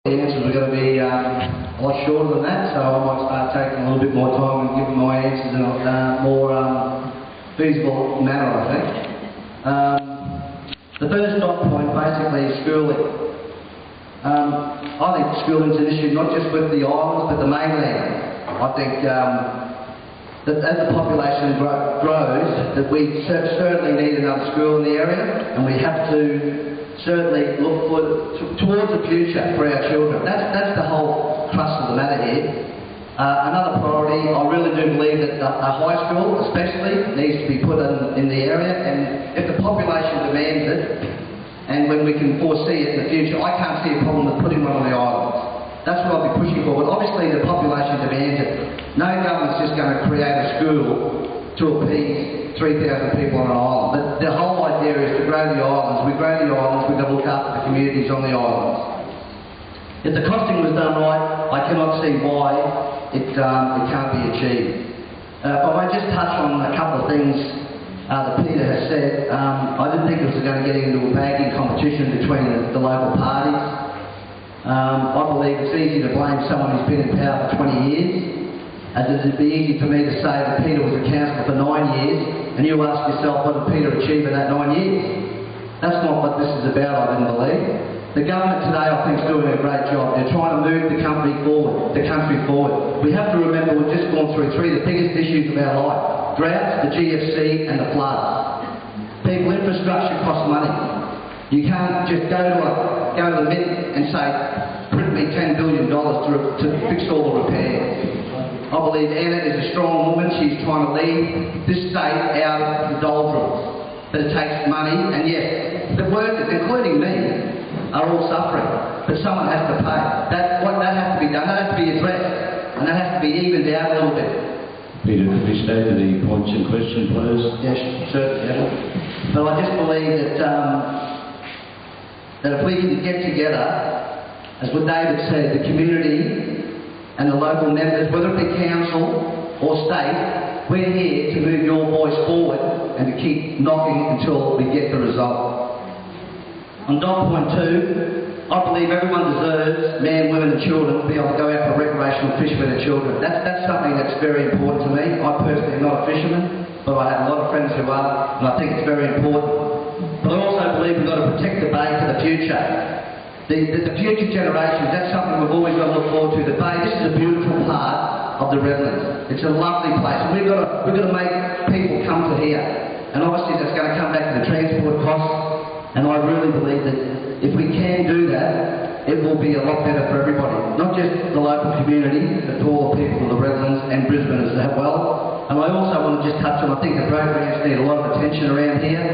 The answers are going to be a lot shorter than that, so I might start taking a little bit more time and giving my answers in a more feasible manner, I think. The first dot point basically is schooling. I think schooling is an issue not just with the islands but the mainland. I think that as the population grows, that we certainly need another school in the area, and we have to certainly look towards the future for our children. That's the whole crux of the matter here. Another priority, I really do believe that a high school especially needs to be put in the area, and if the population demands it, and when we can foresee it in the future, I can't see a problem with putting one on the islands. That's what I'll be pushing for, but obviously the population demands it. No government's just going to create a school to appease 3,000 people on an island. But the whole idea is to grow the islands. We grow the islands, we've got to look after the communities on the islands. If the costing was done right, I cannot see why it can't be achieved. If I might just touch on a couple of things that Peter has said. I didn't think it was going to get into a bagging competition between the local parties. I believe it's easy to blame someone who's been in power for 20 years. As it'd be easy for me to say that Peter was a councillor for 9 years, and you ask yourself, what did Peter achieve in that 9 years? That's not what this is about, I didn't believe. The government today, I think, is doing a great job. They're trying to move the country forward. We have to remember we've just gone through three of the biggest issues of our life: droughts, the GFC, and the floods. People, infrastructure costs money. You can't just go to the Mint and say, print me $10 billion to fix all the repairs. I believe Anna is a strong woman. She's trying to lead this state out of the doldrums. But it takes money, and yes, the workers, including me, are all suffering. But someone has to pay. That has to be done. That has to be addressed, and that has to be evened out a little bit. Peter, could we stay to the points in question, please? Yes, certainly. Yeah. But I just believe that if we can get together, as what David said, the community and the local members, whether it be council or state, we're here to move your voice forward and to keep knocking until we get the result. On dot point 2, I believe everyone deserves, men, women and children, to be able to go out for recreational fish with their children. That's something that's very important to me. I personally am not a fisherman, but I have a lot of friends who are, and I think it's very important. But I also believe we've got to protect the bay for the future. The future generations, that's something we've always got to look forward to. The bay, this is a beautiful part of the Redlands. It's a lovely place, and we've got to make people come to here. And obviously that's going to come back to the transport costs, and I really believe that if we can do that, it will be a lot better for everybody. Not just the local community, but for all the people of the Redlands and Brisbane as well. And I also want to just touch on, I think the programs need a lot of attention around here.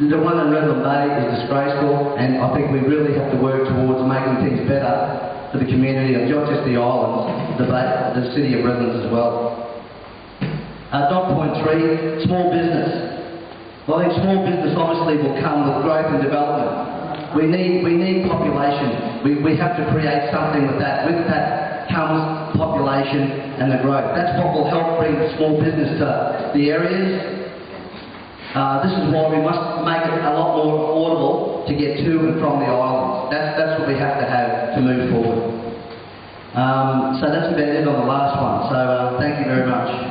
The one in Redland Bay is disgraceful, and I think we really have to work towards making things better for the community of not just the islands, the city of Redlands as well. Dot point 3, small business. Well, I think small business obviously will come with growth and development. We need population. We have to create something with that. With that comes population and the growth. That's what will help bring small business to the areas. This is why we must make it a lot more affordable to get to and from the islands. That's what we have to have to move forward. So that's about it on the last one. So thank you very much.